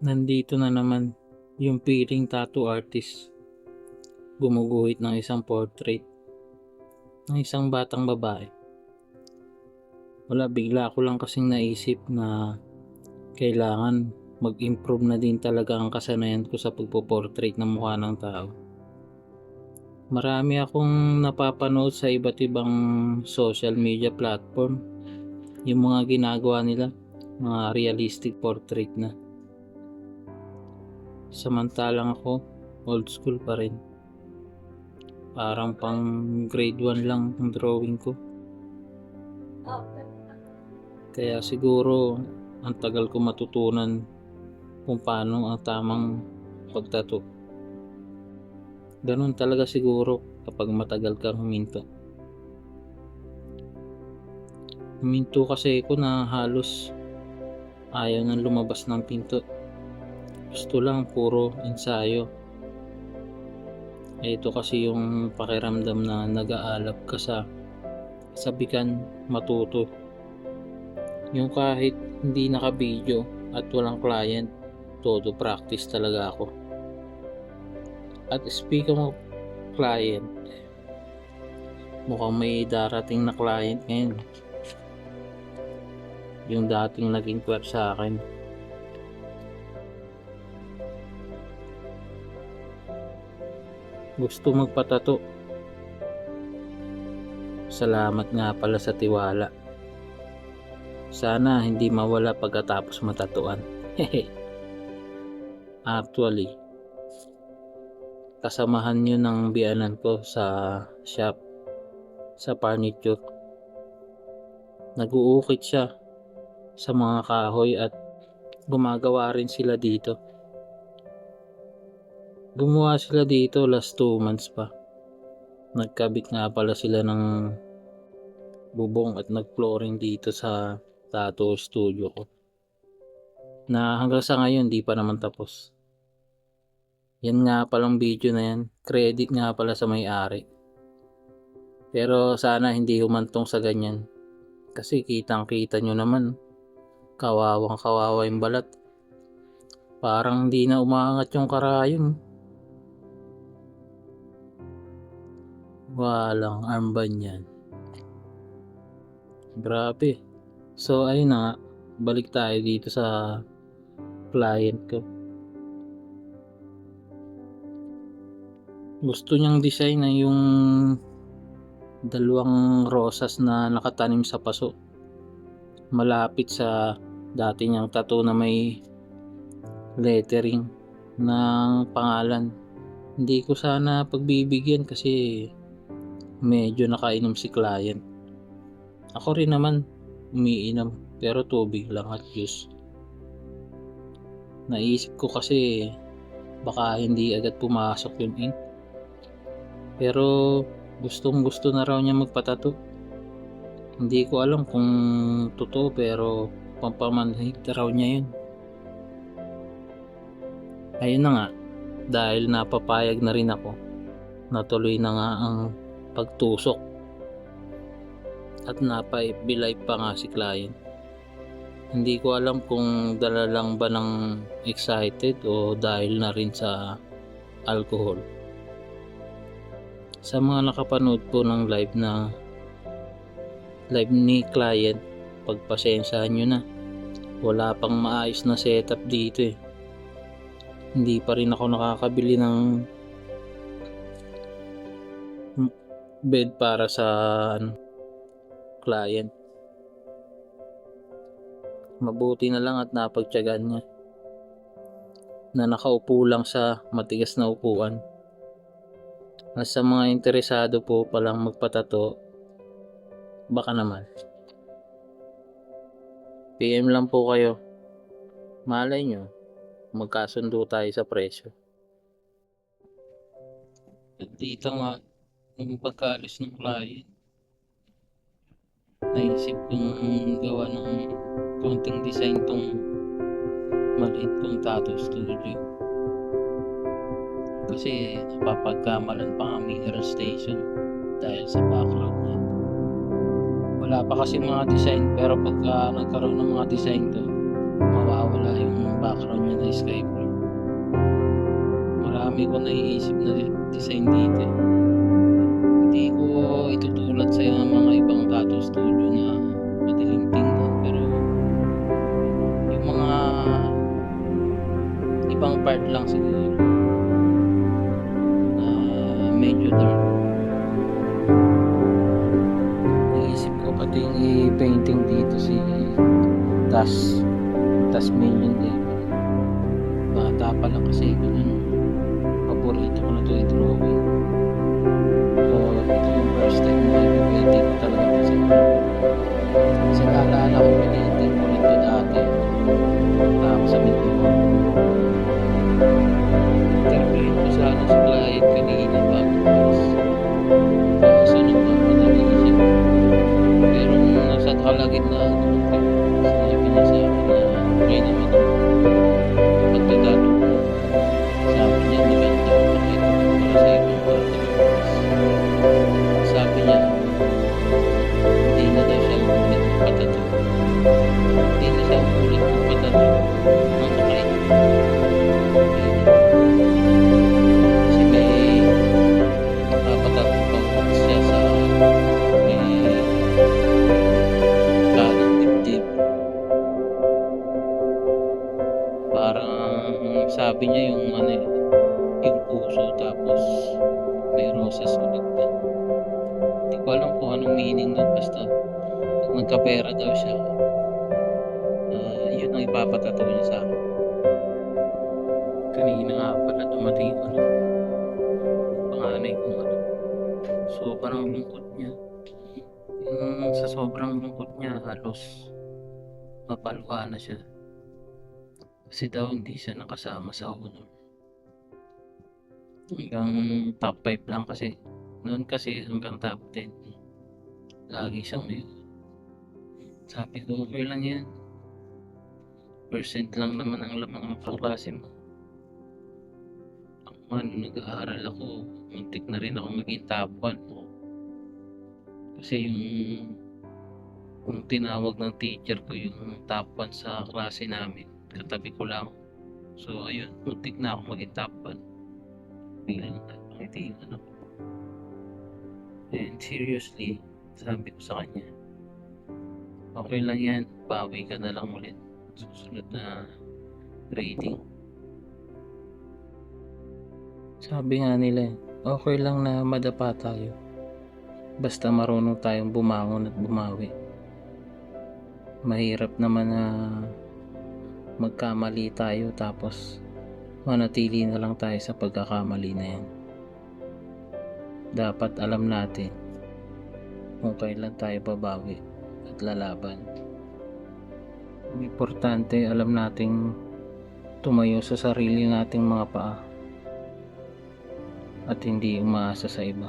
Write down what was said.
Nandito na naman yung piling tattoo artist. Gumuguhit ng isang portrait ng isang batang babae. Wala, bigla ko lang kasing naisip na kailangan mag-improve na din talaga ang kasanayan ko sa pagpo-portrait ng mukha ng tao. Marami akong napapanood sa iba't ibang social media platform. Yung mga ginagawa nila, mga realistic portrait na. Samantalang ako, old school pa rin. Parang pang grade 1 lang ang drawing ko. Kaya siguro ang tagal ko matutunan kung paano ang tamang pagtato. Ganun talaga siguro kapag matagal kang huminto. Huminto kasi ko na halos ayaw nang lumabas ng pinto. Gusto lang puro ensayo. Ito kasi yung pakiramdam na nag-aalap ka sa sabikan matuto. Yung kahit hindi naka-video at walang client, todo practice talaga ako. At speaking of client, mukhang may darating na client ngayon. Yung dating nag-inquire sa akin. Gusto magpatato. Salamat nga pala sa tiwala. Sana hindi mawala pagkatapos matatuan. Actually, kasamahan yun ng biyanan ko sa shop, sa furniture. Nag-uukit siya sa mga kahoy at gumagawa rin sila dito. Gumawa sila dito last 2 months pa. Nagkabit nga pala sila ng bubong at nag-flooring dito sa tattoo studio ko. Na hanggang sa ngayon di pa naman tapos. Yan nga palang video na yan, credit nga pala sa may-ari. Pero sana hindi humantong sa ganyan. Kasi kitang kita nyo naman, kawawang kawawa yung balat. Parang hindi na umaangat yung karayom. Walang armband yan. Grabe. So ayun na nga, balik tayo dito sa client ko. Gusto niyang design na yung dalawang rosas na nakatanim sa paso. Malapit sa dati niyang tattoo na may lettering ng pangalan. Hindi ko sana pagbibigyan kasi medyo nakainom si client. Ako rin naman umiinom pero tubig lang at juice. Naisip ko kasi baka hindi agad pumasok yung ink. Pero gustong gusto na raw niya magpatato. Hindi ko alam kung totoo pero pampamanhid raw niya yun. Ayun na nga, dahil napapayag na rin ako, natuloy na nga ang pagtusok at napa-FB live pa nga si client. Hindi ko alam kung dala lang ba ng excited o dahil na rin sa alcohol. Sa mga nakapanood po ng live ni client, pagpasensyahan nyo na. Wala pang maayos na setup dito eh. Hindi pa rin ako nakakabili ng bed para sa client. Mabuti na lang at napagtiyagaan niya na nakaupo lang sa matigas na upuan. At sa mga interesado po palang magpatato, baka naman PM lang po kayo. Malay nyo, magkasundo tayo sa presyo. At dito nga, yung pagkaalis ng client, naisip kong gawa ng konting design tong maliit kong tattoo studio. Kasi napapagkamalan pa ang mirror station dahil sa background niya. Wala pa kasi mga design pero pagka nagkaroon ng mga design to, mawawala yung background niya na sky blue. Marami ko naiisip na design dito eh. Hindi ko itutulad sa mga ibang tattoo studio na madilim tingnan, pero yung mga ibang part lang siguro na medyo dark. Naisip ko pati yung i-painting dito si Tasmanian Devil. Bata pa lang kasi ko nun, paborito ko na ito i-drawing. So ito yung first time na i-painting ko talaga kasi naalala ko painting ko nito dati sa Mindoro. Interviewin ko sana sa client kanina bago palis. Kaso nagmamadali siya. Pero nung nasa kalagitnaan sinabi niya sa akin na okay naman ako pagdadalo ko. Sabi niya maganda ako nakita ko para sa ibang articles. Sabi niya hindi na daw siya ulit ng patato. Hindi na siya ulit ng patato ng nakain. Kasi may patato pa siya sa may kanang dibdib. Parang sabi niya yung yung puso tapos may roses ulit din. Hindi ko alam kung anong meaning nun, basta pag nagkapera daw siya, yun ang ipapatato niya sa akin. Kanina nga pala dumating yung panganay kong sobrang lungkot niya. Yung sa sobrang lungkot niya halos mapalwa na siya. Kasi daw hindi siya nakasama sa uno. Hanggang top 5 lang kasi. Noon kasi hanggang top 10. Lagi siyang may. Sabi ko, okay lang yan. Percent lang naman ang lamang ang kaklase mo. Ako man, nag-aaral ako. Muntik na rin ako maging top 1. Kasi yung tinawag ng teacher ko yung top 1 sa klase namin. Katabi ko lang. So ayun, muntik na ako maging top 1. Bilang napakitingan ako. And seriously, sabi ko sa kanya, okay lang yan, bawi ka na lang ulit susunod na grading. Sabi nga nila, okay lang na madapa tayo basta marunong tayong bumangon at bumawi. Mahirap naman na magkamali tayo tapos manatili na lang tayo sa pagkakamali na yan. Dapat alam natin kung kailan tayo babawi at lalaban. Ang importante, alam nating tumayo sa sarili nating mga paa at hindi umaasa sa iba.